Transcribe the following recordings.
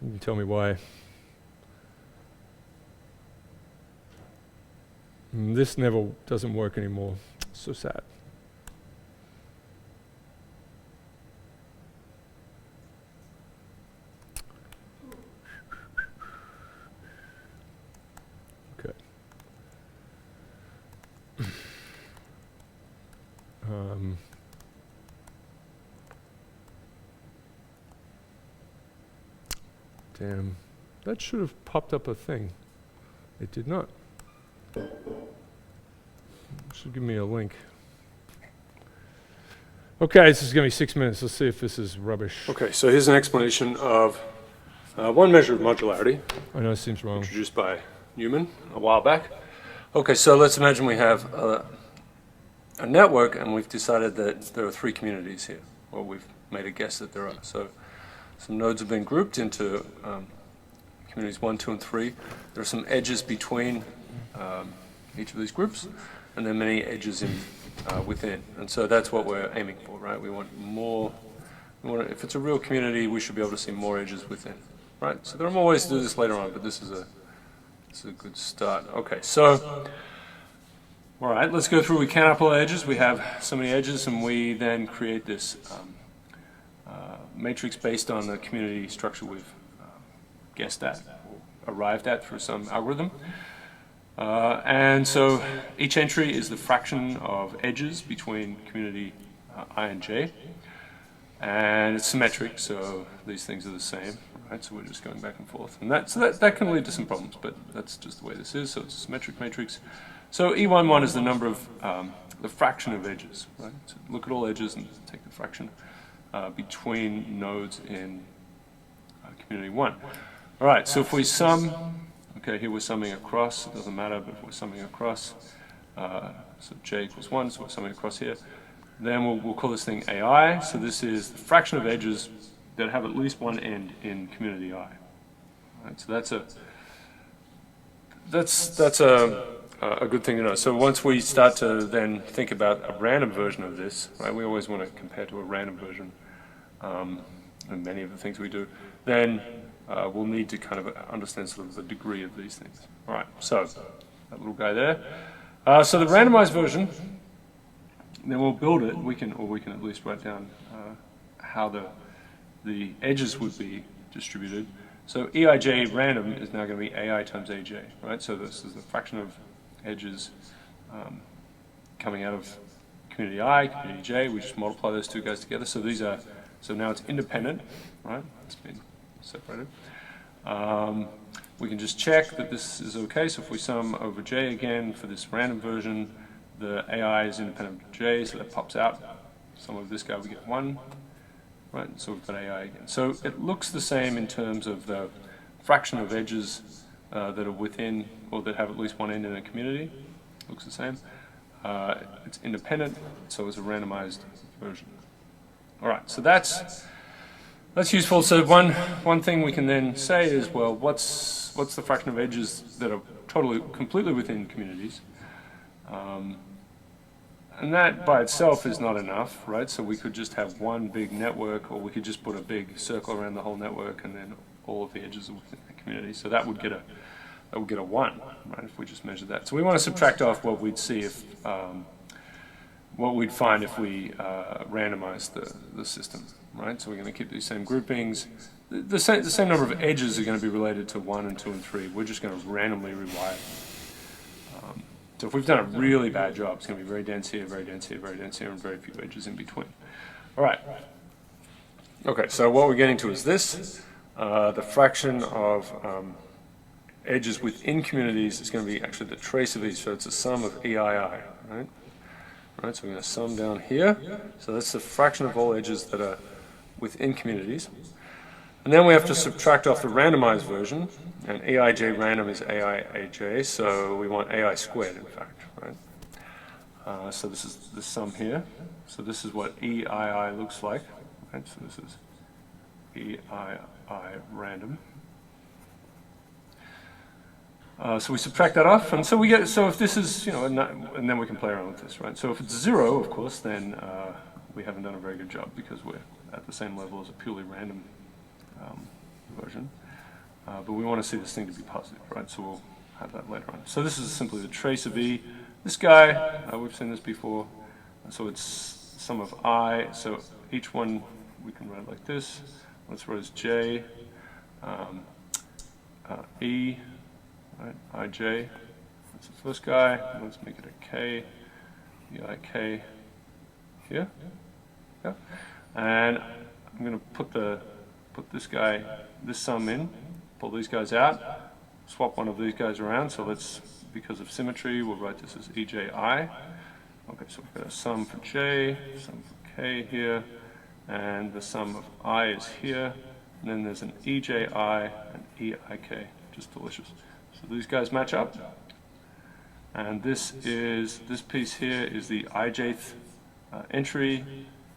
You can tell me why. This never doesn't work anymore. So sad. Okay. Damn. That should have popped up a thing. It did not. Should give me a link. Okay, this is going to be 6 minutes. Let's see if this is rubbish. Okay, so here's an explanation of one measure of modularity. I know it seems wrong. Introduced by Newman a while back. Okay, so let's imagine we have a network and we've decided that there are 3 communities here. Or we've made a guess that there are. So some nodes have been grouped into communities 1, 2, and 3. There are some edges between each of these groups, and there are many edges in within. And so that's what we're aiming for, right? We want more. If it's a real community, we should be able to see more edges within, right? So there are more ways to do this later on, but this is a good start. Okay, so all right, let's go through. We count up all the edges. We have so many edges, and we then create this matrix based on the community structure we've guessed at, or arrived at through some algorithm. And so each entry is the fraction of edges between community I and j. And it's symmetric, so these things are the same, right? So we're just going back and forth. And that can lead to some problems, but that's just the way this is. So it's a symmetric matrix. So E11 is the number of, the fraction of edges, right? So look at all edges and take the fraction between nodes in community 1. All right, so if we sum, okay, here we're summing across, it doesn't matter, but if we're summing across, so j equals 1, so we're summing across here, then we'll call this thing AI. So this is the fraction of edges that have at least one end in community I. All right, so that's a good thing to know. So once we start to then think about a random version of this, right, we always want to compare to a random version, and many of the things we do, then we'll need to kind of understand sort of the degree of these things. All right, so that little guy there. So the randomized version, then we'll build it. We can at least write down how the edges would be distributed. So Eij random is now going to be AI times Aj, right? So this is the fraction of edges coming out of community I, community j. We just multiply those two guys together. So these are, so now it's independent, right? It's been separated. We can just check that this is okay. So if we sum over j again for this random version, the AI is independent of j, so that pops out. Sum of this guy, we get 1, right? So we've got AI again. So it looks the same in terms of the fraction of edges that are within, or that have at least one end in a community. Looks the same. It's independent, so it's a randomized version. All right, so that's useful. So one thing we can then say is, well, what's the fraction of edges that are completely within communities? And that by itself is not enough, right? So we could just have one big network, or we could just put a big circle around the whole network, and then all of the edges are within the community. So that would get a 1, right? If we just measure that. So we want to subtract off what we'd see if what we'd find if we randomized the system, right? So we're going to keep these same groupings. The same number of edges are going to be related to 1 and 2 and 3. We're just going to randomly rewire them. So if we've done a really bad job, it's going to be very dense here, very dense here, very dense here, and very few edges in between. All right. Okay, so what we're getting to is this. The fraction of edges within communities is going to be actually the trace of each. So it's a sum of EII, right? Right, so we're going to sum down here. So that's the fraction of all edges that are within communities. And then we have to subtract off the randomized version, and Eij random is AIAJ, so we want AI squared, in fact, right? So this is the sum here. So this is what EII looks like, right? So this is EII random. So we subtract that off, and so we get, so if this is, you know, and then we can play around with this, right? So if it's 0, of course, then we haven't done a very good job because we're at the same level as a purely random version. but we want to see this thing to be positive, right? So we'll have that later on. So this is simply the trace of E. This guy, we've seen this before, so it's sum of I, so each one we can write like this. Let's write as J, E, right, IJ. That's the first guy. Let's make it a K, EIK here. Yeah. And I'm going to put this guy, this sum in, pull these guys out, swap one of these guys around. So let's, because of symmetry, we'll write this as EJI. Okay, so we've got a sum for J, sum for K here, and the sum of I is here. And then there's an EJI and EIK, just delicious. So these guys match up. And this piece here is the ijth entry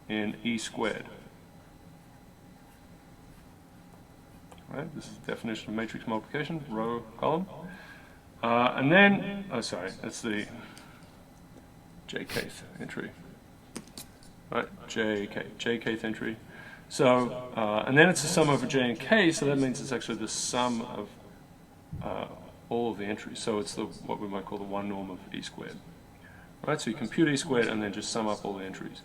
in E squared. Right, this is the definition of matrix multiplication, row, column. And then, oh sorry, that's the jkth entry. Right, jkth entry. So, and then it's the sum over j and k, so that means it's actually the sum of all of the entries. So it's what we might call the one norm of E squared. Right, so you compute E squared and then just sum up all the entries.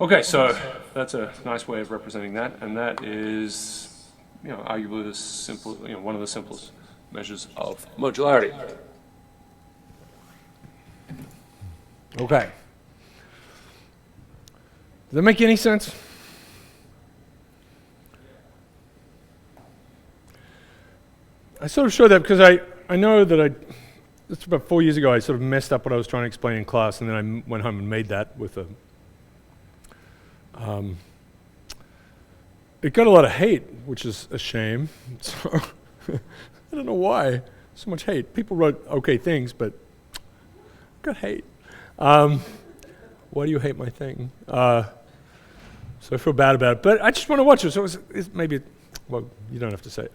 Okay, so that's a nice way of representing that, and that is, arguably the simple, one of the simplest measures of modularity. Okay. Does that make any sense? I sort of showed that because I know that it's about 4 years ago I sort of messed up what I was trying to explain in class, and then I went home and made that with a it got a lot of hate, which is a shame. So I don't know why so much hate. People wrote okay things, but got hate. Why do you hate my thing? So I feel bad about it, but I just want to watch it. So it's maybe, well, you don't have to say.